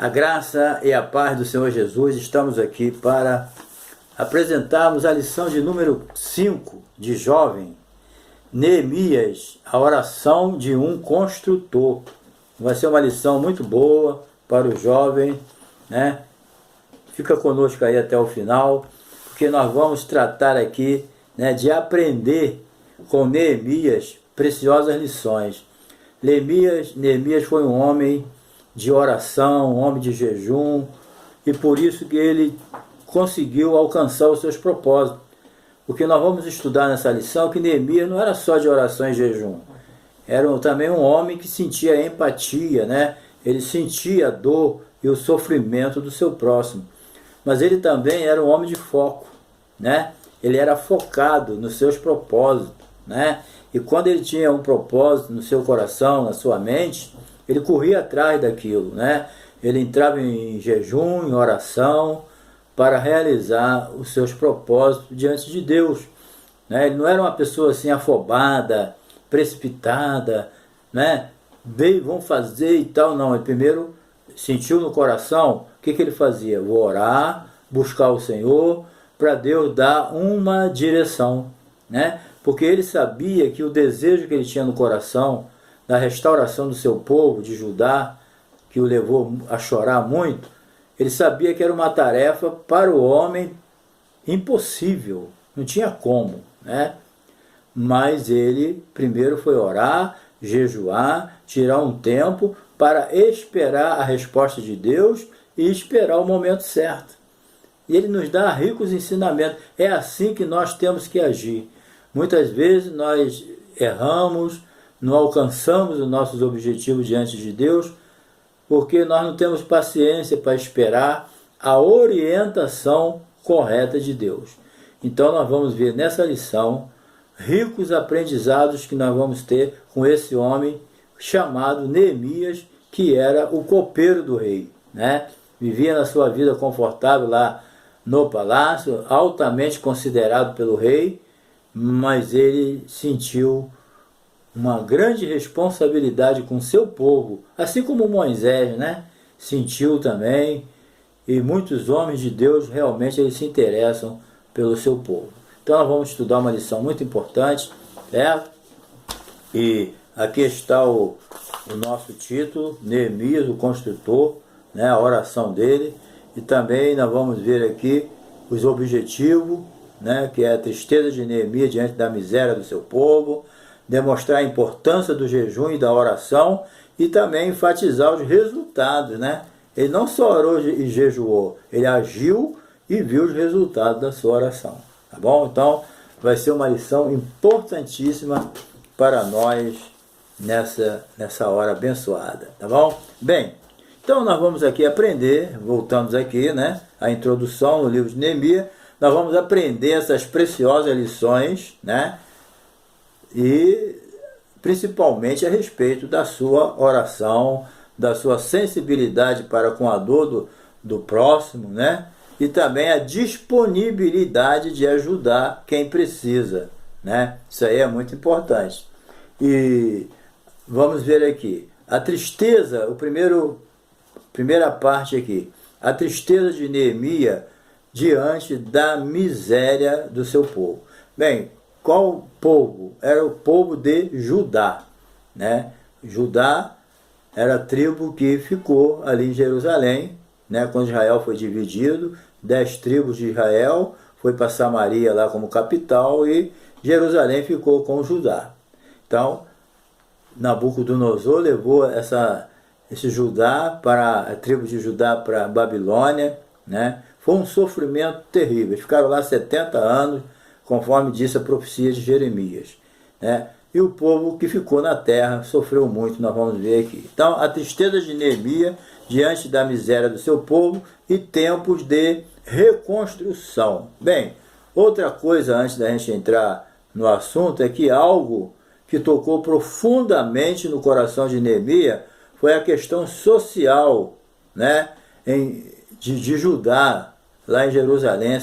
A graça e a paz do Senhor Jesus, estamos aqui para apresentarmos a lição de número 5 de jovem, Neemias, a oração de um construtor. Vai ser uma lição muito boa para o jovem, né? Fica conosco aí até o final, porque nós vamos tratar aqui, né, de aprender com Neemias preciosas lições. Neemias foi um homem de oração, um homem de jejum, e por isso que ele conseguiu alcançar os seus propósitos. Porque nós vamos estudar nessa lição que Neemias não era só de oração e jejum, era também um homem que sentia empatia, né? Ele sentia a dor e o sofrimento do seu próximo, mas ele também era um homem de foco, né? Ele era focado nos seus propósitos, né? E quando ele tinha um propósito no seu coração, na sua mente, ele corria atrás daquilo, né? Ele entrava em jejum, em oração, para realizar os seus propósitos diante de Deus, né? Ele não era uma pessoa assim afobada, precipitada, né? Veio, vamos fazer e tal, não. Ele primeiro sentiu no coração, o que ele fazia? Vou orar, buscar o Senhor, para Deus dar uma direção, né? Porque ele sabia que o desejo que ele tinha no coração, da restauração do seu povo, de Judá, que o levou a chorar muito, ele sabia que era uma tarefa para o homem impossível, não tinha como, né? Mas ele primeiro foi orar, jejuar, tirar um tempo para esperar a resposta de Deus e esperar o momento certo. E ele nos dá ricos ensinamentos. É assim que nós temos que agir. Muitas vezes nós erramos, não alcançamos os nossos objetivos diante de Deus, porque nós não temos paciência para esperar a orientação correta de Deus. Então nós vamos ver nessa lição ricos aprendizados que nós vamos ter com esse homem chamado Neemias, que era o copeiro do rei, né? Vivia na sua vida confortável lá no palácio, altamente considerado pelo rei, mas ele sentiu uma grande responsabilidade com seu povo, assim como Moisés, né? Sentiu também, e muitos homens de Deus realmente eles se interessam pelo seu povo. Então nós vamos estudar uma lição muito importante, certo? E aqui está o nosso título, Neemias, o construtor, né? A oração dele, e também nós vamos ver aqui os objetivos, né? Que é a tristeza de Neemias diante da miséria do seu povo, demonstrar a importância do jejum e da oração e também enfatizar os resultados, né? Ele não só orou e jejuou, ele agiu e viu os resultados da sua oração, tá bom? Então vai ser uma lição importantíssima para nós nessa hora abençoada, tá bom? Bem, então nós vamos aqui aprender, voltamos aqui, né? A introdução no livro de Neemias, nós vamos aprender essas preciosas lições, né? E principalmente a respeito da sua oração, da sua sensibilidade para com a dor do próximo, né? E também a disponibilidade de ajudar quem precisa, né? Isso aí é muito importante. E vamos ver aqui, a tristeza, primeira parte aqui, a tristeza de Neemias diante da miséria do seu povo. Bem, qual povo? Era o povo de Judá, né? Judá era a tribo que ficou ali em Jerusalém, né? Quando Israel foi dividido, 10 tribos de Israel foi para Samaria lá como capital e Jerusalém ficou com Judá. Então, Nabucodonosor levou esse Judá a tribo de Judá para a Babilônia, né? Foi um sofrimento terrível. Eles ficaram lá 70 anos, conforme disse a profecia de Jeremias, né? E o povo que ficou na terra sofreu muito, nós vamos ver aqui. Então, a tristeza de Neemias diante da miséria do seu povo e tempos de reconstrução. Bem, outra coisa antes da gente entrar no assunto é que algo que tocou profundamente no coração de Neemias foi a questão social, né? De Judá, lá em Jerusalém,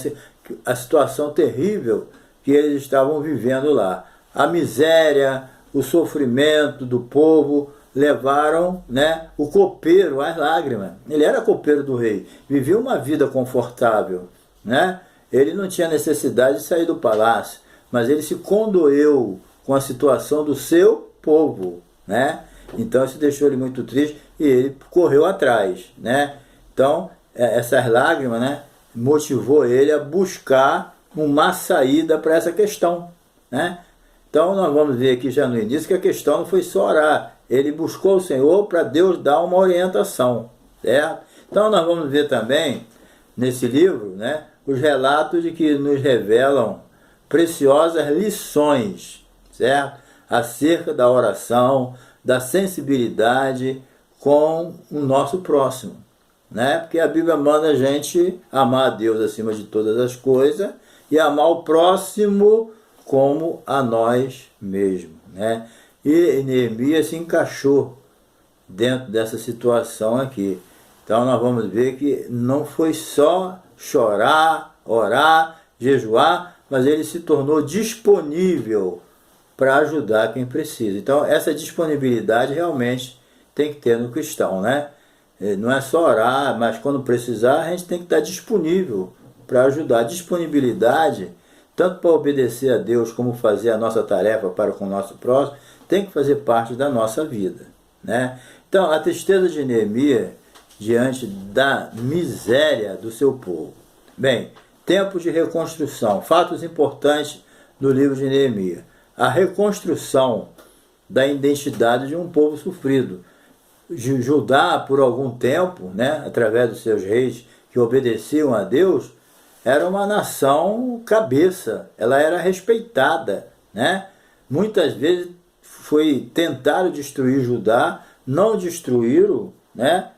a situação terrível que eles estavam vivendo lá. A miséria, o sofrimento do povo, levaram, né, o copeiro às lágrimas. Ele era copeiro do rei, vivia uma vida confortável, né? Ele não tinha necessidade de sair do palácio, mas ele se condoeu com a situação do seu povo, né? Então isso deixou ele muito triste e ele correu atrás, né? Então essas lágrimas, né, motivou ele a buscar uma saída para essa questão, né? Então nós vamos ver aqui já no início que a questão não foi só orar, ele buscou o Senhor para Deus dar uma orientação, certo? Então nós vamos ver também nesse livro, né, os relatos de que nos revelam preciosas lições, certo? Acerca da oração, da sensibilidade com o nosso próximo, né? Porque a Bíblia manda a gente amar a Deus acima de todas as coisas e amar o próximo como a nós mesmos, né? E Neemias se encaixou dentro dessa situação aqui. Então nós vamos ver que não foi só chorar, orar, jejuar, mas ele se tornou disponível para ajudar quem precisa. Então essa disponibilidade realmente tem que ter no cristão, né? Não é só orar, mas quando precisar a gente tem que estar disponível para ajudar. A disponibilidade, tanto para obedecer a Deus como fazer a nossa tarefa para com o nosso próximo, tem que fazer parte da nossa vida, né? Então a tristeza de Neemias diante da miséria do seu povo. Bem, tempo de reconstrução, fatos importantes do livro de Neemias. A reconstrução da identidade de um povo sofrido. Judá, por algum tempo, né, através dos seus reis que obedeciam a Deus, era uma nação cabeça, ela era respeitada, né? Muitas vezes tentaram destruir Judá, não destruíram, né?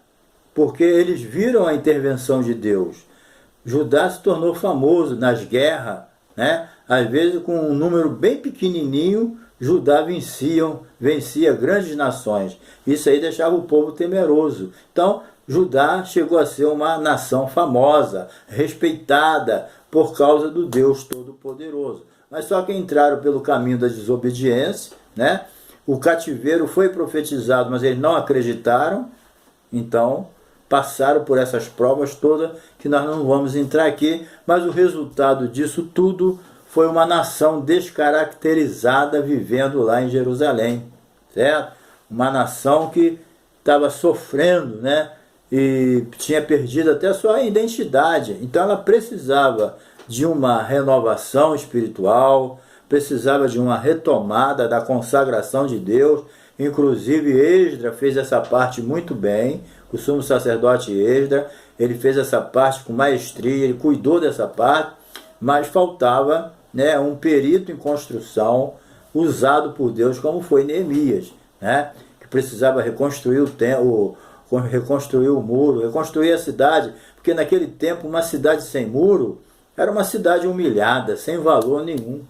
Porque eles viram a intervenção de Deus. Judá se tornou famoso nas guerras, né? Às vezes com um número bem pequenininho, Judá vencia grandes nações. Isso aí deixava o povo temeroso. Então, Judá chegou a ser uma nação famosa, respeitada por causa do Deus Todo-Poderoso. Mas só que entraram pelo caminho da desobediência, né? O cativeiro foi profetizado, mas eles não acreditaram. Então, passaram por essas provas todas, que nós não vamos entrar aqui, mas o resultado disso tudo foi uma nação descaracterizada vivendo lá em Jerusalém, certo? Uma nação que estava sofrendo, né? E tinha perdido até a sua identidade. Então ela precisava de uma renovação espiritual, precisava de uma retomada da consagração de Deus. Inclusive Esdras fez essa parte muito bem, o sumo sacerdote Esdras, ele fez essa parte com maestria, ele cuidou dessa parte, mas faltava, né, um perito em construção usado por Deus, como foi Neemias, né, que precisava reconstruir reconstruir o muro, reconstruir a cidade, porque naquele tempo uma cidade sem muro era uma cidade humilhada, sem valor nenhum,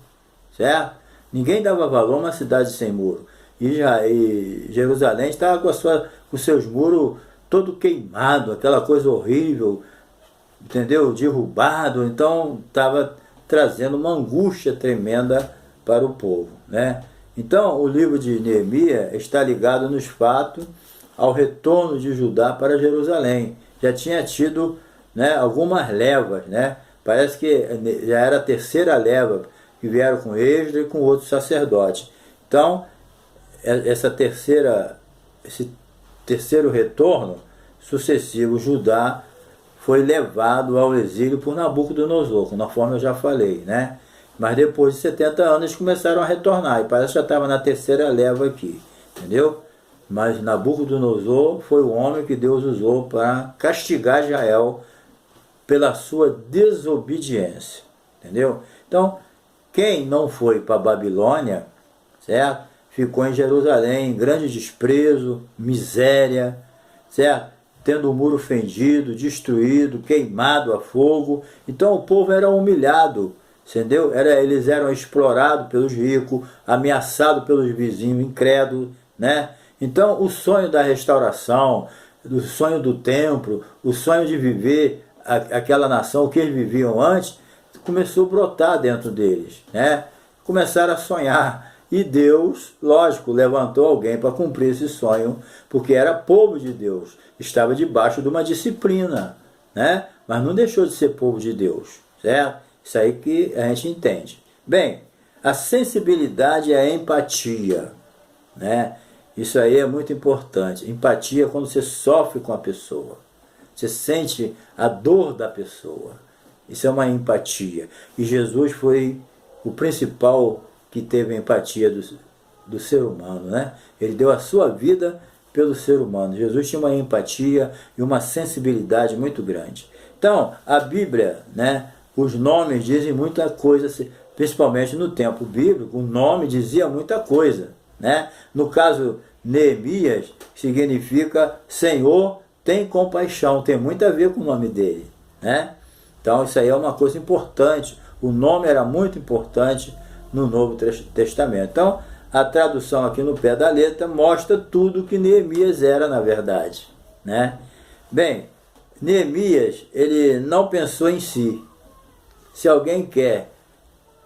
certo? Ninguém dava valor a uma cidade sem muro. E Jerusalém estava com seus muros todo queimado, aquela coisa horrível, entendeu? Derrubado, então estava trazendo uma angústia tremenda para o povo, né? Então o livro de Neemias está ligado nos fatos ao retorno de Judá para Jerusalém. Já tinha tido, né, algumas levas, né? Parece que já era a terceira leva que vieram com Esdras e com outros sacerdotes. Então esse terceiro retorno sucessivo, Judá foi levado ao exílio por Nabucodonosor, conforme eu já falei, né? Mas depois de 70 anos eles começaram a retornar, e parece que já estava na terceira leva aqui, entendeu? Mas Nabucodonosor foi o homem que Deus usou para castigar Israel pela sua desobediência, entendeu? Então, quem não foi para a Babilônia, certo? Ficou em Jerusalém, em grande desprezo, miséria, certo? Tendo o muro fendido, destruído, queimado a fogo. Então o povo era humilhado, entendeu? Eles eram explorados pelos ricos, ameaçados pelos vizinhos incrédulos, né? Então o sonho da restauração, o sonho do templo, o sonho de viver aquela nação, o que eles viviam antes, começou a brotar dentro deles, né? Começaram a sonhar. E Deus, lógico, levantou alguém para cumprir esse sonho, porque era povo de Deus, estava debaixo de uma disciplina, né? Mas não deixou de ser povo de Deus, certo? Isso aí que a gente entende. Bem, a sensibilidade é a empatia, né? Isso aí é muito importante. Empatia é quando você sofre com a pessoa, você sente a dor da pessoa. Isso é uma empatia. E Jesus foi o principal que teve a empatia do ser humano, né? Ele deu a sua vida pelo ser humano. Jesus tinha uma empatia e uma sensibilidade muito grande. Então, a Bíblia, né, os nomes dizem muita coisa, principalmente no tempo bíblico, o nome dizia muita coisa, né? No caso, Neemias significa Senhor tem compaixão, tem muito a ver com o nome dele, né? Então, isso aí é uma coisa importante. O nome era muito importante no Novo Testamento. Então, a tradução aqui no pé da letra mostra tudo que Neemias era, na verdade, né? Bem, Neemias, ele não pensou em si. Se alguém quer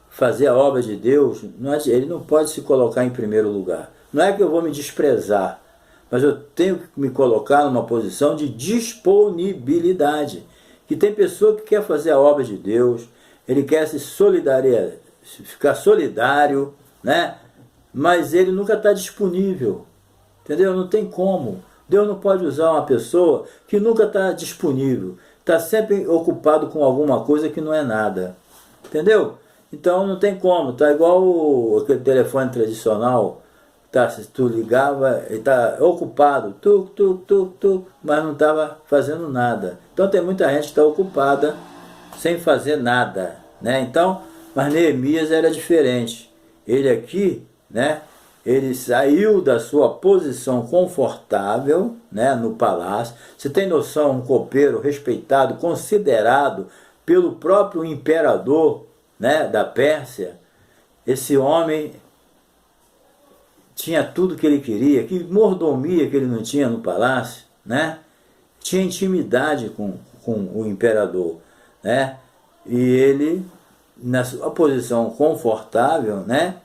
fazer a obra de Deus, ele não pode se colocar em primeiro lugar. Não é que eu vou me desprezar, mas eu tenho que me colocar numa posição de disponibilidade. Que tem pessoa que quer fazer a obra de Deus, ele quer ficar solidário, né? Mas ele nunca está disponível, entendeu? Não tem como. Deus não pode usar uma pessoa que nunca está disponível, está sempre ocupado com alguma coisa que não é nada, entendeu? Então não tem como, tá igual aquele telefone tradicional, tá, se tu ligava, ele está ocupado, mas não estava fazendo nada. Então tem muita gente que está ocupada sem fazer nada, né? Então, mas Neemias era diferente. Ele aqui, né? Ele saiu da sua posição confortável, né, no palácio. Você tem noção, um copeiro respeitado, considerado pelo próprio imperador, né, da Pérsia. Esse homem tinha tudo que ele queria, que mordomia que ele não tinha no palácio, né? Tinha intimidade com o imperador, né? E ele, na sua posição confortável, né,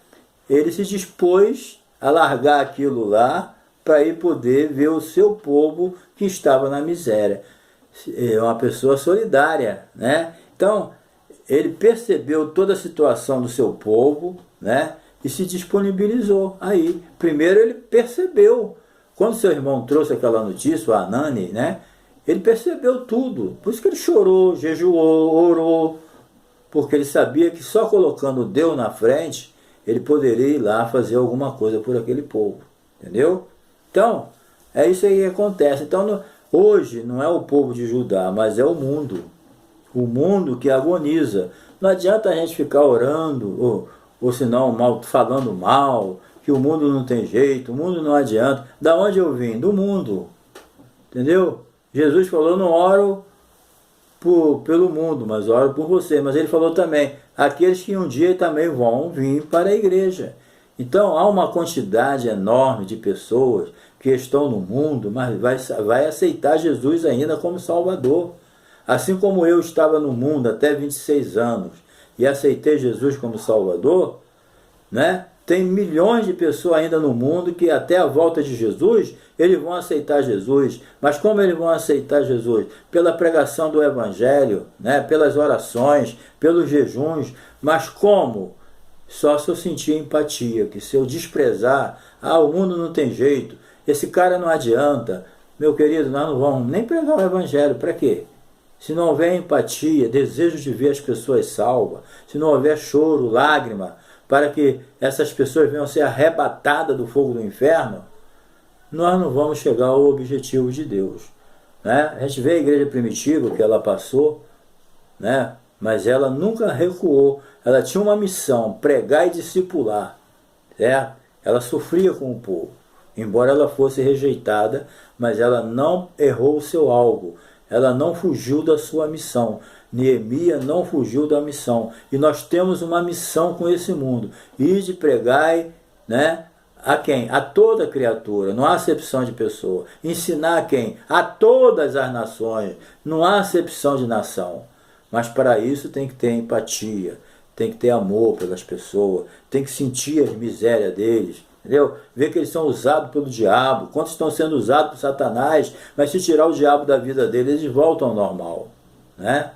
ele se dispôs a largar aquilo lá para ir poder ver o seu povo que estava na miséria. É uma pessoa solidária, né? Então, ele percebeu toda a situação do seu povo, né, e se disponibilizou. Aí, primeiro ele percebeu. Quando seu irmão trouxe aquela notícia, o Anani, né, ele percebeu tudo. Por isso que ele chorou, jejuou, orou, porque ele sabia que só colocando Deus na frente, ele poderia ir lá fazer alguma coisa por aquele povo, entendeu? Então, é isso aí que acontece. Então, hoje não é o povo de Judá, mas é o mundo que agoniza. Não adianta a gente ficar orando, ou senão falando mal, que o mundo não tem jeito, o mundo não adianta. Da onde eu vim? Do mundo, entendeu? Jesus falou, não oro pelo mundo, mas oro por você. Mas ele falou também, aqueles que um dia também vão vir para a igreja. Então há uma quantidade enorme de pessoas que estão no mundo, mas vai aceitar Jesus ainda como Salvador. Assim como eu estava no mundo até 26 anos e aceitei Jesus como Salvador, né? Tem milhões de pessoas ainda no mundo que até a volta de Jesus, eles vão aceitar Jesus. Mas como eles vão aceitar Jesus? Pela pregação do Evangelho, né? Pelas orações, pelos jejuns. Mas como? Só se eu sentir empatia, que se eu desprezar, o mundo não tem jeito, esse cara não adianta. Meu querido, nós não vamos nem pregar o Evangelho, para quê? Se não houver empatia, desejo de ver as pessoas salvas, se não houver choro, lágrima, para que essas pessoas venham ser arrebatadas do fogo do inferno, nós não vamos chegar ao objetivo de Deus, né? A gente vê a igreja primitiva, que ela passou, né? Mas ela nunca recuou. Ela tinha uma missão, pregar e discipular, certo? Ela sofria com o povo, embora ela fosse rejeitada, mas ela não errou o seu alvo. Ela não fugiu da sua missão. Neemias não fugiu da missão. E nós temos uma missão com esse mundo. Ide, pregai, né? A quem? A toda criatura. Não há acepção de pessoa. Ensinar a quem? A todas as nações. Não há acepção de nação. Mas para isso tem que ter empatia. tem que ter amor pelas pessoas, tem que sentir as misérias deles, entendeu? Ver que eles são usados pelo diabo, quantos estão sendo usados por Satanás, mas se tirar o diabo da vida deles, eles voltam ao normal, né?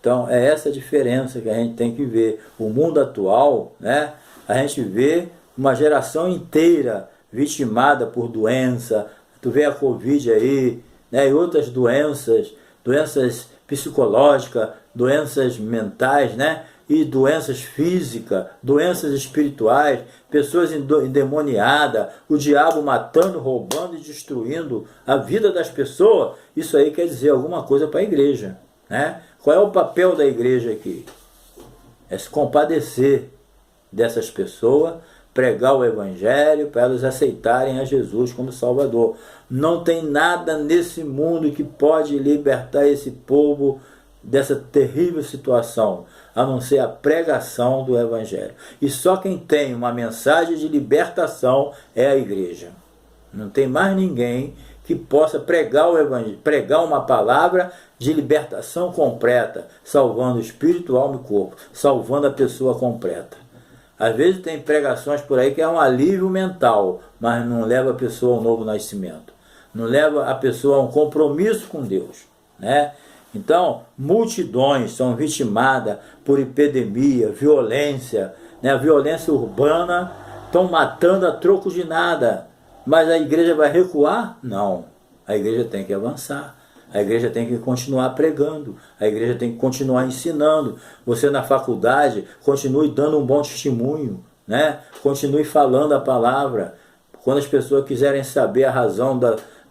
Então é essa a diferença que a gente tem que ver. O mundo atual, né, a gente vê uma geração inteira vitimada por doença. Tu vê a Covid aí, né, e outras doenças psicológicas, doenças mentais, né, e doenças físicas, doenças espirituais, pessoas endemoniadas, o diabo matando, roubando e destruindo a vida das pessoas. Isso aí quer dizer alguma coisa para a igreja, né? Qual é o papel da igreja aqui? É se compadecer dessas pessoas, pregar o evangelho para elas aceitarem a Jesus como Salvador. Não tem nada nesse mundo que pode libertar esse povo dessa terrível situação, a não ser a pregação do evangelho. E só quem tem uma mensagem de libertação é a igreja. Não tem mais ninguém que possa pregar o evangelho, pregar uma palavra de libertação completa, salvando o espírito, alma e corpo, salvando a pessoa completa. Às vezes tem pregações por aí que é um alívio mental, mas não leva a pessoa ao novo nascimento, não leva a pessoa a um compromisso com Deus, né? Então, multidões são vitimadas por epidemia, violência, né? A violência urbana, estão matando a troco de nada. Mas a igreja vai recuar? Não. A igreja tem que avançar. A igreja tem que continuar pregando. A igreja tem que continuar ensinando. Você na faculdade, continue dando um bom testemunho, né? Continue falando a palavra. Quando as pessoas quiserem saber a razão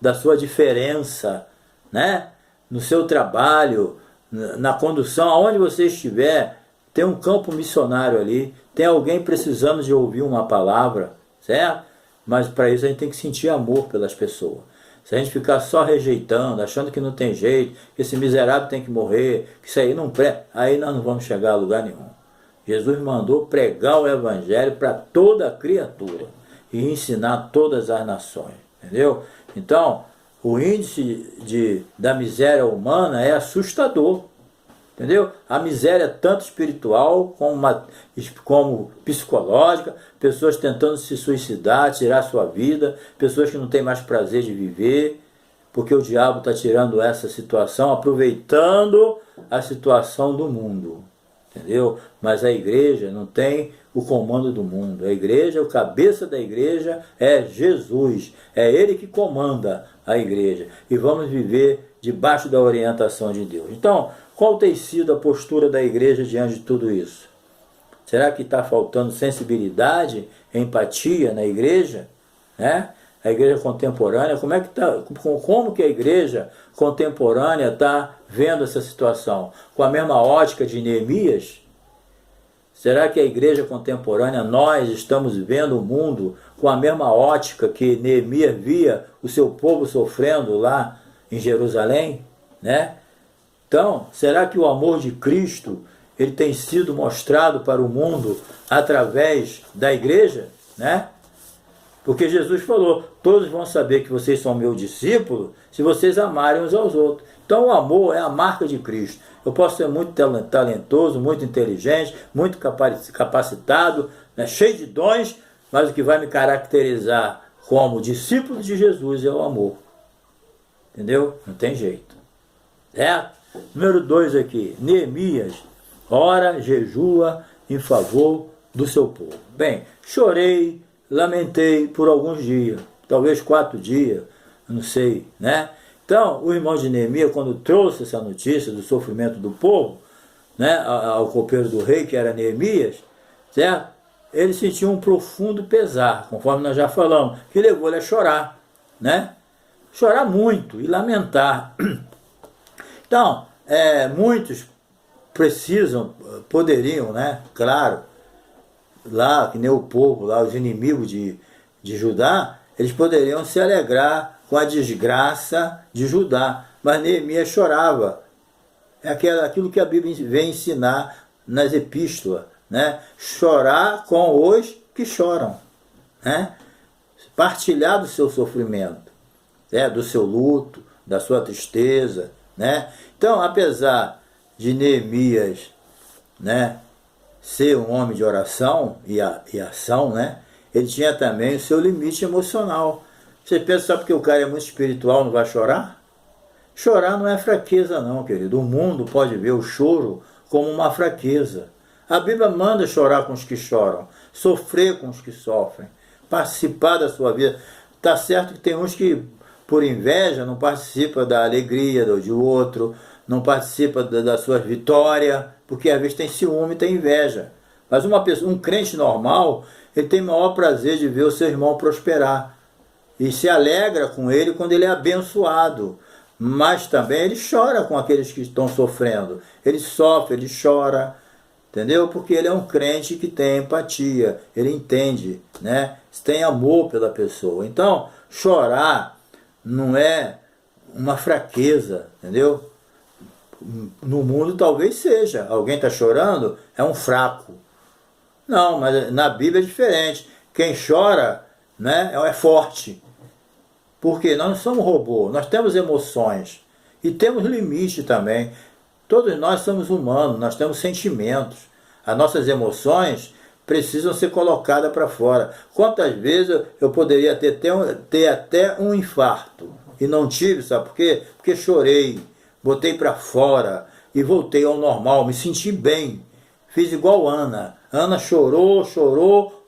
da sua diferença, né? No seu trabalho, na condução, aonde você estiver, tem um campo missionário ali, tem alguém precisando de ouvir uma palavra, certo? Mas para isso a gente tem que sentir amor pelas pessoas. Se a gente ficar só rejeitando, achando que não tem jeito, que esse miserável tem que morrer, que isso aí não presta, aí nós não vamos chegar a lugar nenhum. Jesus mandou pregar o evangelho para toda criatura e ensinar todas as nações, entendeu? Então, o índice da miséria humana é assustador, entendeu? A miséria é tanto espiritual como psicológica, pessoas tentando se suicidar, tirar sua vida, pessoas que não têm mais prazer de viver, porque o diabo está tirando essa situação, aproveitando a situação do mundo, entendeu? Mas a igreja não tem o comando do mundo. A igreja, o cabeça da igreja é Jesus, é Ele que comanda a igreja, e vamos viver debaixo da orientação de Deus. Então, qual tem sido a postura da igreja diante de tudo isso? Será que está faltando sensibilidade, empatia na igreja? Né? A igreja contemporânea, como que a igreja contemporânea está vendo essa situação? Com a mesma ótica de Neemias? Será que a igreja contemporânea, nós estamos vendo o mundo com a mesma ótica que Neemias via o seu povo sofrendo lá em Jerusalém? Né? Então, será que o amor de Cristo ele tem sido mostrado para o mundo através da igreja? Né? Porque Jesus falou, todos vão saber que vocês são meus discípulos se vocês amarem uns aos outros. Então o amor é a marca de Cristo. Eu posso ser muito talentoso, muito inteligente, muito capacitado, né, cheio de dons, mas o que vai me caracterizar como discípulo de Jesus é o amor. Entendeu? Não tem jeito. Certo? Número 2 aqui, Neemias, ora, jejua em favor do seu povo. Bem, chorei, lamentei por alguns dias, talvez 4 dias, não sei, né? Então, o irmão de Neemias, quando trouxe essa notícia do sofrimento do povo, né, ao copeiro do rei, que era Neemias, certo? Ele sentiu um profundo pesar, conforme nós já falamos, que levou ele a chorar, né? Chorar muito e lamentar. Então, muitos poderiam, né, claro, lá, que nem o povo, lá, os inimigos de Judá, eles poderiam se alegrar com a desgraça de Judá. Mas Neemias chorava. É aquilo que a Bíblia vem ensinar nas epístolas, né? Chorar com os que choram, né? Partilhar do seu sofrimento, do seu luto, da sua tristeza, né? Então, apesar de Neemias, né, ser um homem de oração e ação, né? Ele tinha também o seu limite emocional. Você pensa só porque o cara é muito espiritual não vai chorar? Chorar não é fraqueza não, querido. O mundo pode ver o choro como uma fraqueza. A Bíblia manda chorar com os que choram, sofrer com os que sofrem, participar da sua vida. Está certo que tem uns que, por inveja, não participam da alegria do outro, não participa da sua vitória, porque às vezes tem ciúme, tem inveja. Mas um crente normal, ele tem o maior prazer de ver o seu irmão prosperar. E se alegra com ele quando ele é abençoado. Mas também ele chora com aqueles que estão sofrendo. Ele sofre, ele chora, entendeu? Porque ele é um crente que tem empatia, ele entende, né? Tem amor pela pessoa. Então, chorar não é uma fraqueza, entendeu? No mundo talvez seja. Alguém está chorando, é um fraco. Não, mas na Bíblia é diferente. Quem chora, né, é forte. Porque nós não somos robô, nós temos emoções. E temos limite também. Todos nós somos humanos, nós temos sentimentos. As nossas emoções precisam ser colocadas para fora. Quantas vezes eu poderia ter até um infarto? E não tive, sabe por quê? Porque chorei, botei para fora e voltei ao normal, me senti bem. Fiz igual Ana. Ana chorou,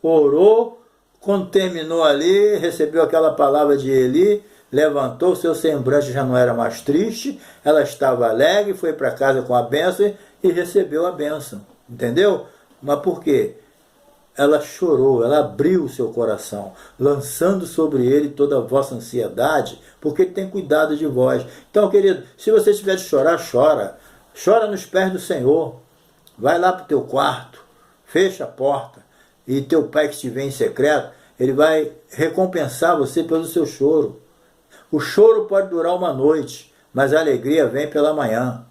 orou. Quando terminou ali, recebeu aquela palavra de Eli, levantou, seu semblante já não era mais triste, ela estava alegre, foi para casa com a bênção e recebeu a bênção. Entendeu? Mas por quê? Ela chorou, ela abriu o seu coração, lançando sobre ele toda a vossa ansiedade, porque ele tem cuidado de vós. Então, querido, se você tiver de chorar, chora. Chora nos pés do Senhor. Vai lá para o teu quarto, fecha a porta, e teu pai que estiver em secreto, ele vai recompensar você pelo seu choro. O choro pode durar uma noite, mas a alegria vem pela manhã.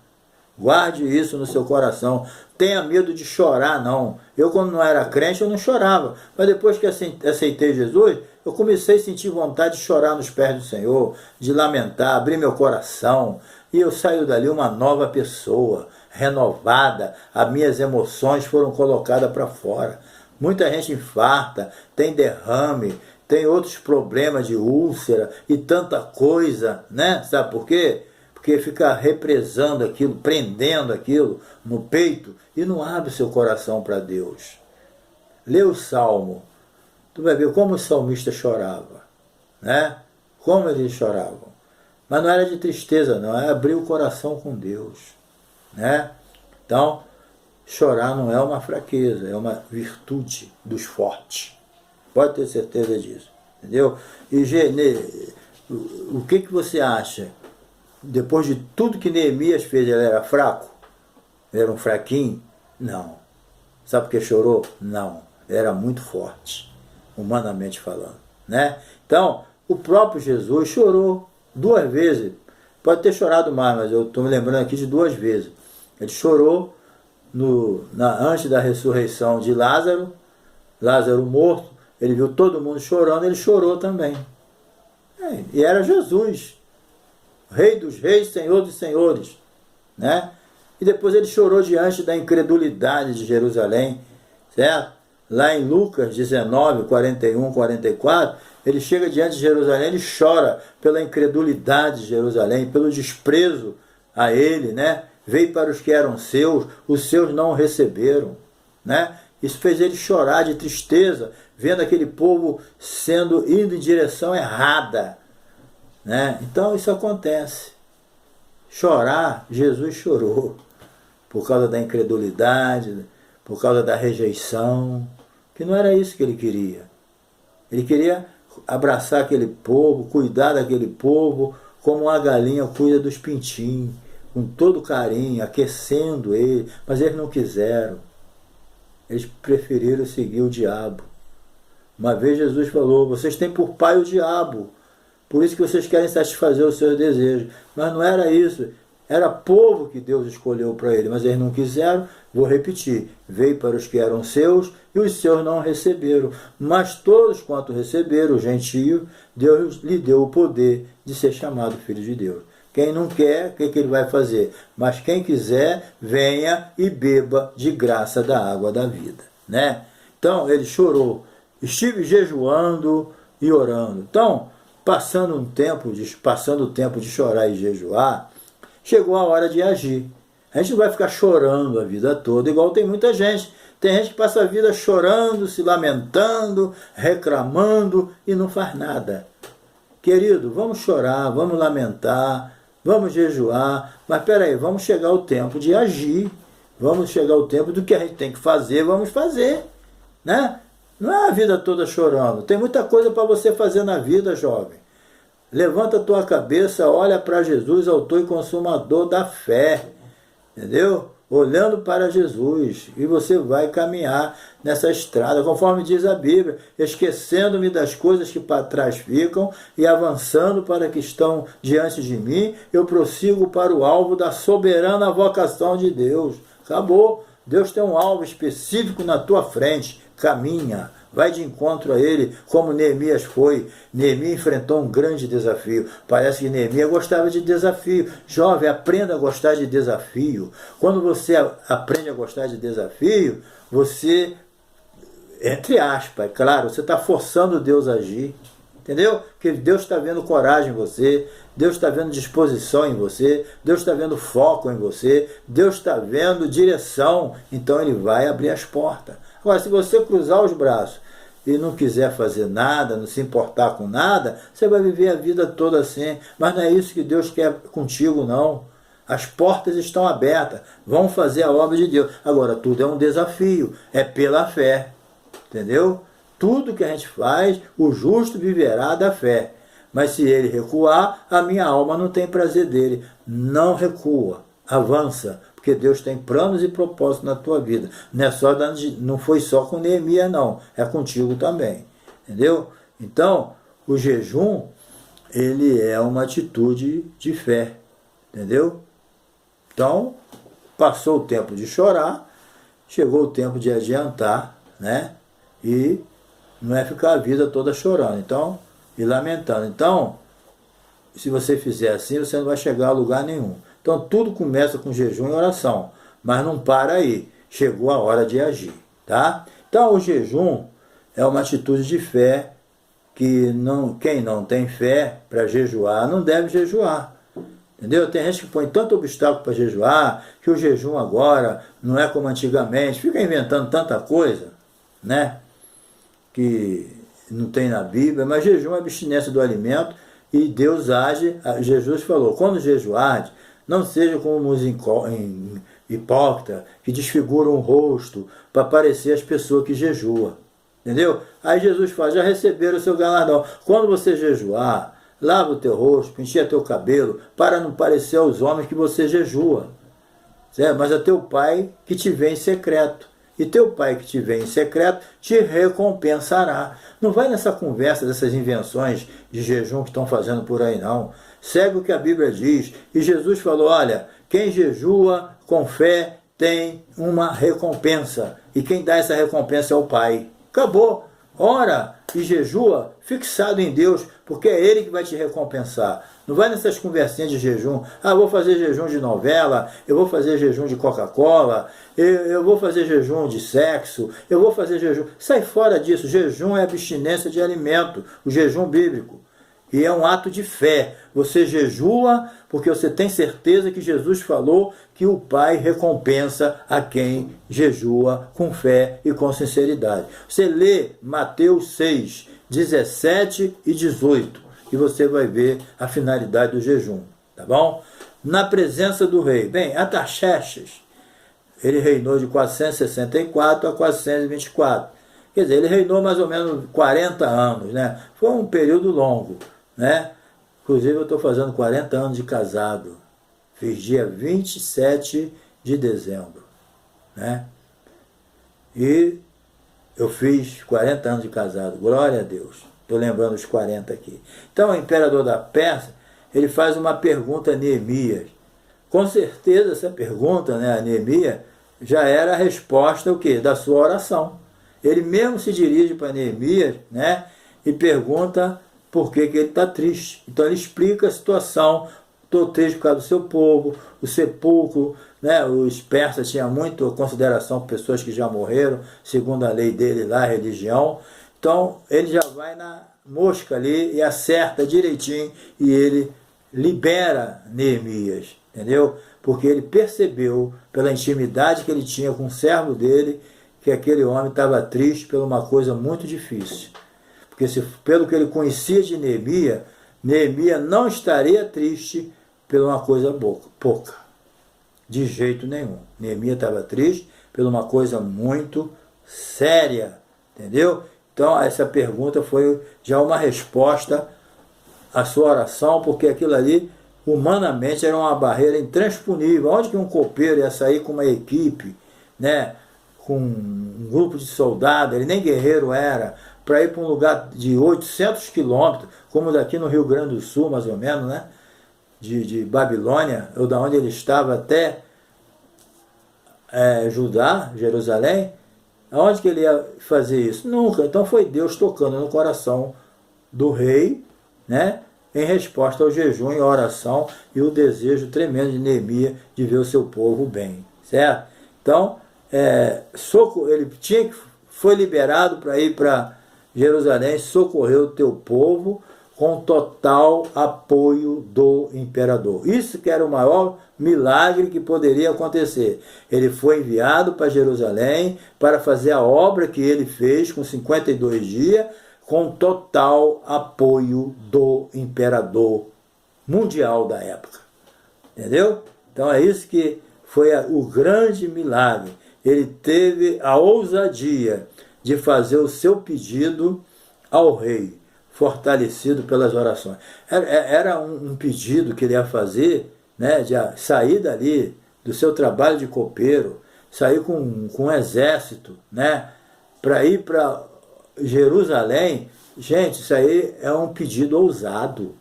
Guarde isso no seu coração. Tenha medo de chorar, não. Eu, quando não era crente, eu não chorava. Mas depois que aceitei Jesus, eu comecei a sentir vontade de chorar nos pés do Senhor, de lamentar, abrir meu coração. E eu saio dali uma nova pessoa, renovada. As minhas emoções foram colocadas para fora. Muita gente infarta, tem derrame, tem outros problemas de úlcera e tanta coisa, né? Sabe por quê? Porque fica represando aquilo, prendendo aquilo no peito e não abre seu coração para Deus. Lê o Salmo, tu vai ver como o salmista chorava, né? Como eles choravam. Mas não era de tristeza, não, é abrir o coração com Deus, né? Então, chorar não é uma fraqueza, é uma virtude dos fortes. Pode ter certeza disso, entendeu? E o que você acha? Depois de tudo que Neemias fez, ele era fraco? Ele era um fraquinho? Não. Sabe por que chorou? Não. Ele era muito forte, humanamente falando, né? Então, o próprio Jesus chorou 2 vezes. Pode ter chorado mais, mas eu estou me lembrando aqui de 2 vezes. Ele chorou antes da ressurreição de Lázaro morto, ele viu todo mundo chorando, ele chorou também. E era Jesus, Rei dos reis, Senhor dos senhores, né? E depois ele chorou diante da incredulidade de Jerusalém, certo? Lá em Lucas 19, 41, 44, ele chega diante de Jerusalém, ele chora pela incredulidade de Jerusalém, pelo desprezo a ele, né? Veio para os que eram seus, os seus não o receberam, né? Isso fez ele chorar de tristeza, vendo aquele povo indo em direção errada, né? Então isso acontece. Chorar, Jesus chorou, por causa da incredulidade, por causa da rejeição, que não era isso que ele queria. Ele queria abraçar aquele povo, cuidar daquele povo, como uma galinha cuida dos pintinhos, com todo carinho, aquecendo ele, mas eles não quiseram. Eles preferiram seguir o diabo. Uma vez Jesus falou, vocês têm por pai o diabo, por isso que vocês querem satisfazer os seus desejos. Mas não era isso, era povo que Deus escolheu para ele, mas eles não quiseram. Vou repetir, veio para os que eram seus e os seus não receberam. Mas todos quanto receberam, o gentio, Deus lhe deu o poder de ser chamado filho de Deus. Quem não quer, o que ele vai fazer? Mas quem quiser, venha e beba de graça da água da vida, né? Então ele chorou, estive jejuando e orando. Então, passando o tempo de chorar e jejuar, chegou a hora de agir. A gente não vai ficar chorando a vida toda, igual tem muita gente. Tem gente que passa a vida chorando, se lamentando, reclamando e não faz nada. Querido, vamos chorar, vamos lamentar, vamos jejuar, mas peraí, vamos chegar ao tempo de agir, vamos chegar ao tempo do que a gente tem que fazer, vamos fazer, né? Não é a vida toda chorando, tem muita coisa para você fazer na vida, jovem. Levanta a tua cabeça, olha para Jesus, autor e consumador da fé, entendeu? Olhando para Jesus, e você vai caminhar nessa estrada, conforme diz a Bíblia, esquecendo-me das coisas que para trás ficam e avançando para que estão diante de mim, eu prossigo para o alvo da soberana vocação de Deus. Acabou. Deus tem um alvo específico na tua frente. Caminha, vai de encontro a ele, como Neemias foi. Neemias enfrentou um grande desafio. Parece que Neemias gostava de desafio. Jovem, aprenda a gostar de desafio. Quando você aprende a gostar de desafio, você, entre aspas, é claro, você está forçando Deus a agir. Entendeu? Porque Deus está vendo coragem em você, Deus está vendo disposição em você, Deus está vendo foco em você, Deus está vendo direção, então Ele vai abrir as portas. Agora, se você cruzar os braços e não quiser fazer nada, não se importar com nada, você vai viver a vida toda assim. Mas não é isso que Deus quer contigo, não. As portas estão abertas, vão fazer a obra de Deus. Agora, tudo é um desafio, é pela fé, entendeu? Tudo que a gente faz, o justo viverá da fé. Mas se ele recuar, a minha alma não tem prazer dele. Não recua, avança, porque Deus tem planos e propósitos na tua vida. Não foi só com Neemias, não. É contigo também. Entendeu? Então, o jejum, ele é uma atitude de fé. Entendeu? Então, passou o tempo de chorar, chegou o tempo de adiantar, né? E não é ficar a vida toda chorando, então, e lamentando. Então, se você fizer assim, você não vai chegar a lugar nenhum. Então, tudo começa com jejum e oração, mas não para aí. Chegou a hora de agir, tá? Então, o jejum é uma atitude de fé que quem não tem fé para jejuar, não deve jejuar. Entendeu? Tem gente que põe tanto obstáculo para jejuar, que o jejum agora não é como antigamente, fica inventando tanta coisa, né? Que não tem na Bíblia, mas jejum é abstinência do alimento e Deus age. Jesus falou, quando jejuardes, não seja como os hipócritas que desfiguram o rosto para parecer as pessoas que jejuam. Entendeu? Aí Jesus fala, já receberam o seu galardão. Quando você jejuar, lava o teu rosto, penteia teu cabelo, para não parecer aos homens que você jejua. Certo? Mas é teu pai que te vê em secreto. E teu pai que te vê em secreto te recompensará. Não vai nessa conversa dessas invenções de jejum que estão fazendo por aí, não. Segue o que a Bíblia diz. E Jesus falou, olha, quem jejua com fé tem uma recompensa. E quem dá essa recompensa é o Pai. Acabou. Ora e jejua fixado em Deus, porque é Ele que vai te recompensar. Não vai nessas conversinhas de jejum. Ah, vou fazer jejum de novela, eu vou fazer jejum de Coca-Cola, eu vou fazer jejum de sexo, eu vou fazer jejum. Sai fora disso. Jejum é abstinência de alimento, o jejum bíblico. E é um ato de fé. Você jejua porque você tem certeza que Jesus falou que o Pai recompensa a quem jejua com fé e com sinceridade. Você lê Mateus 6, 17 e 18 e você vai ver a finalidade do jejum. Tá bom? Na presença do rei. Bem, Artaxerxes, ele reinou de 464 a 424. Quer dizer, ele reinou mais ou menos 40 anos, né? Foi um período longo, né? Inclusive, eu estou fazendo 40 anos de casado. Fiz dia 27 de dezembro, né? E eu fiz 40 anos de casado. Glória a Deus. Estou lembrando os 40 aqui. Então, o imperador da Pérsia, ele faz uma pergunta a Neemias. Com certeza, essa pergunta, né, a Neemias, já era a resposta o quê? Da sua oração. Ele mesmo se dirige para Neemias, né, e pergunta por que ele está triste. Então ele explica a situação, estou triste por causa do seu povo, o sepulcro, né? Os persas tinham muito consideração por pessoas que já morreram, segundo a lei dele lá, a religião. Então ele já vai na mosca ali e acerta direitinho e ele libera Neemias, entendeu? Porque ele percebeu, pela intimidade que ele tinha com o servo dele, que aquele homem estava triste por uma coisa muito difícil. Porque pelo que ele conhecia de Neemias, Neemias não estaria triste por uma coisa pouca. De jeito nenhum. Neemias estava triste por uma coisa muito séria. Entendeu? Então essa pergunta foi já uma resposta à sua oração, porque aquilo ali, humanamente, era uma barreira intransponível. Onde que um copeiro ia sair com uma equipe, né? Com um grupo de soldados, ele nem guerreiro era, para ir para um lugar de 800 quilômetros, como daqui no Rio Grande do Sul, mais ou menos, né? De Babilônia, ou da onde ele estava até Judá, Jerusalém. Aonde que ele ia fazer isso? Nunca. Então foi Deus tocando no coração do rei, né? Em resposta ao jejum e à oração e o desejo tremendo de Neemias de ver o seu povo bem, certo? Então, ele foi liberado para ir para Jerusalém, socorrer o teu povo com total apoio do imperador. Isso que era o maior milagre que poderia acontecer. Ele foi enviado para Jerusalém para fazer a obra que ele fez com 52 dias, com total apoio do imperador mundial da época. Entendeu? Então é isso que foi o grande milagre. Ele teve a ousadia de fazer o seu pedido ao rei, fortalecido pelas orações. Era um pedido que ele ia fazer, né, de sair dali do seu trabalho de copeiro, sair com um exército, né, para ir para Jerusalém. Gente, isso aí é um pedido ousado.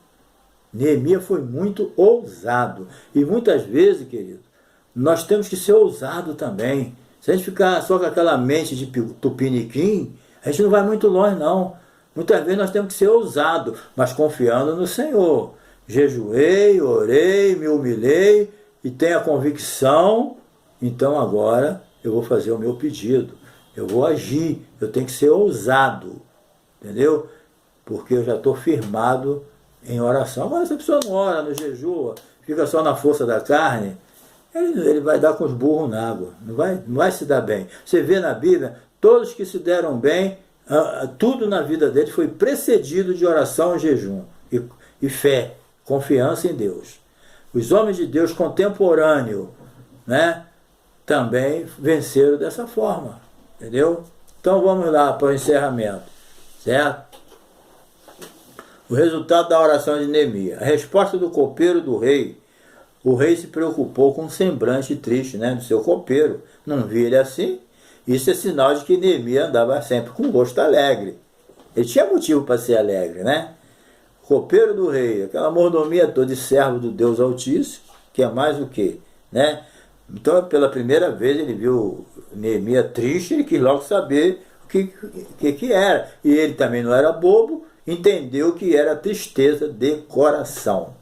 Neemias foi muito ousado. E muitas vezes, querido, nós temos que ser ousado também. Se a gente ficar só com aquela mente de tupiniquim, a gente não vai muito longe, não. Muitas vezes nós temos que ser ousado, mas confiando no Senhor. Jejuei, orei, me humilhei e tenho a convicção, então agora eu vou fazer o meu pedido. Eu vou agir, eu tenho que ser ousado, entendeu? Porque eu já estou firmado em oração. Agora, se a pessoa não ora, não jejua, fica só na força da carne, ele vai dar com os burros na água, não vai se dar bem. Você vê na Bíblia, todos que se deram bem, tudo na vida deles foi precedido de oração e jejum, e fé, confiança em Deus. Os homens de Deus contemporâneos, né, também venceram dessa forma. Entendeu? Então vamos lá para o encerramento, certo? O resultado da oração de Neemias. A resposta do copeiro do rei. O rei se preocupou com um semblante triste, né, do seu copeiro. Não via ele assim? Isso é sinal de que Neemias andava sempre com gosto alegre. Ele tinha motivo para ser alegre, né? O copeiro do rei, aquela mordomia toda de servo do Deus Altíssimo, que é mais o quê? Né? Então, pela primeira vez, ele viu Neemias triste, ele quis logo saber o que era. E ele também não era bobo, entendeu que era tristeza de coração.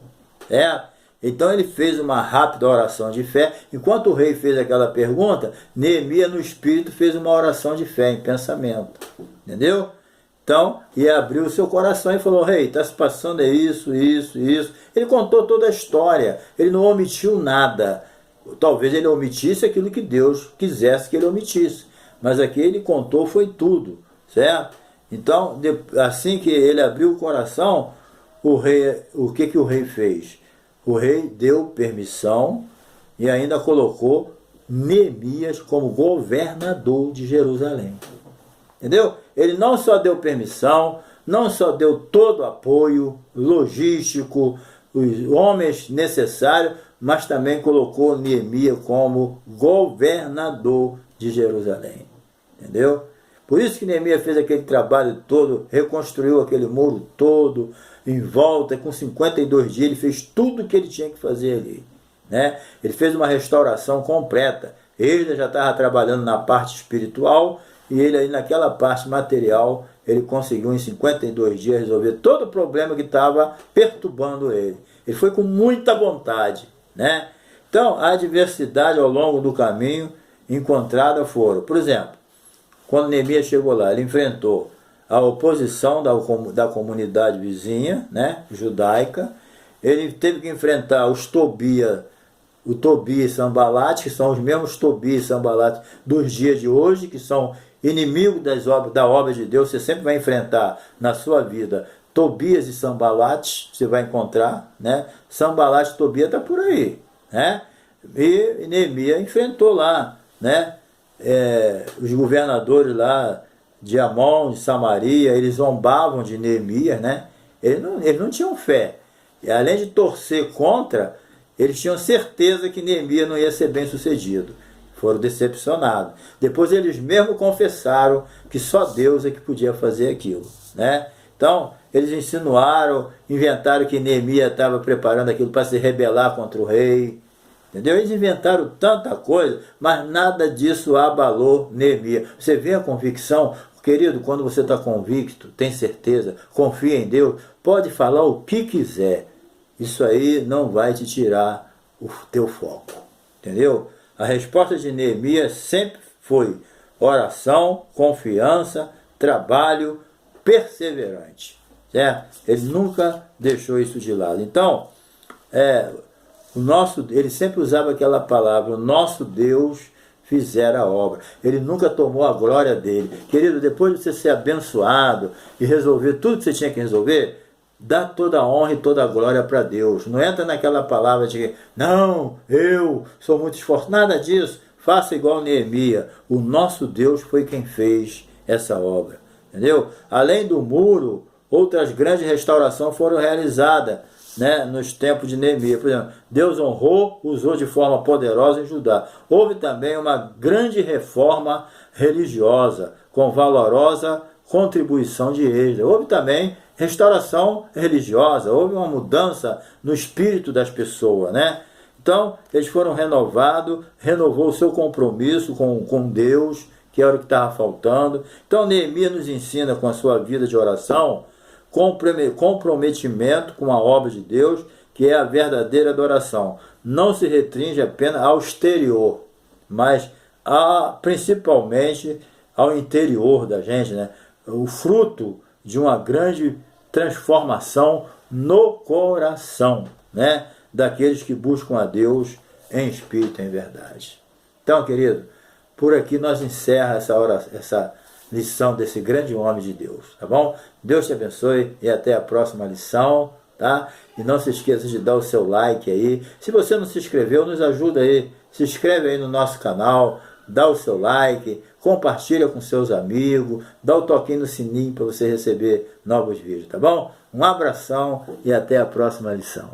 Então ele fez uma rápida oração de fé. Enquanto o rei fez aquela pergunta, Neemias no espírito fez uma oração de fé em pensamento. Entendeu? Então, e abriu o seu coração e falou: rei, está se passando isso. Ele contou toda a história, ele não omitiu nada. Talvez ele omitisse aquilo que Deus quisesse que ele omitisse, mas aqui ele contou foi tudo, certo? Então, assim que ele abriu o coração, o que o rei fez? O rei deu permissão e ainda colocou Neemias como governador de Jerusalém. Entendeu? Ele não só deu permissão, não só deu todo o apoio logístico, os homens necessários, mas também colocou Neemias como governador de Jerusalém. Entendeu? Por isso que Neemias fez aquele trabalho todo, reconstruiu aquele muro todo, em volta, com 52 dias, ele fez tudo o que ele tinha que fazer ali. Né? Ele fez uma restauração completa. Ele já estava trabalhando na parte espiritual, e ele aí naquela parte material, ele conseguiu em 52 dias resolver todo o problema que estava perturbando ele. Ele foi com muita vontade, né? Então, a adversidade ao longo do caminho encontrada foram, por exemplo, quando Neemias chegou lá, ele enfrentou a oposição da comunidade vizinha, né, judaica. Ele teve que enfrentar o Tobias e Sanbalate, que são os mesmos Tobias e Sanbalate dos dias de hoje, que são inimigos da obra de Deus. Você sempre vai enfrentar na sua vida Tobias e Sanbalate, você vai encontrar, né? Sanbalate e Tobias está por aí, né? E Neemias enfrentou lá, né? Os governadores lá de Amon, de Samaria, eles zombavam de Neemias, né? Eles não tinham fé. E além de torcer contra, eles tinham certeza que Neemias não ia ser bem sucedido. Foram decepcionados. Depois eles mesmo confessaram que só Deus é que podia fazer aquilo, né? Então, eles insinuaram, inventaram que Neemias estava preparando aquilo para se rebelar contra o rei. Entendeu? Eles inventaram tanta coisa, mas nada disso abalou Neemias. Você vê a convicção? Querido, quando você está convicto, tem certeza, confia em Deus, pode falar o que quiser. Isso aí não vai te tirar o teu foco. Entendeu? A resposta de Neemias sempre foi oração, confiança, trabalho, perseverante. Certo? Ele nunca deixou isso de lado. Então, ele sempre usava aquela palavra, o nosso Deus fizera a obra. Ele nunca tomou a glória dele. Querido, depois de você ser abençoado e resolver tudo que você tinha que resolver, dá toda a honra e toda a glória para Deus. Não entra naquela palavra de não, eu sou muito esforçado. Nada disso. Faça igual Neemias. O nosso Deus foi quem fez essa obra. Entendeu? Além do muro, outras grandes restaurações foram realizadas, né, nos tempos de Neemias. Por exemplo, Deus usou de forma poderosa em Judá. Houve também uma grande reforma religiosa, com valorosa contribuição de Esdras. Houve também restauração religiosa, houve uma mudança no espírito das pessoas, né? Então, eles foram renovados, renovou o seu compromisso com Deus, que era o que estava faltando. Então, Neemias nos ensina com a sua vida de oração, comprometimento com a obra de Deus, que é a verdadeira adoração. Não se restringe apenas ao exterior, mas principalmente ao interior da gente, né? O fruto de uma grande transformação no coração, né? Daqueles que buscam a Deus em espírito e em verdade. Então, querido, por aqui nós encerramos essa lição desse grande homem de Deus, tá bom? Deus te abençoe e até a próxima lição, tá? E não se esqueça de dar o seu like aí. Se você não se inscreveu, nos ajuda aí. Se inscreve aí no nosso canal, dá o seu like, compartilha com seus amigos, dá o toquinho no sininho para você receber novos vídeos, tá bom? Um abração e até a próxima lição.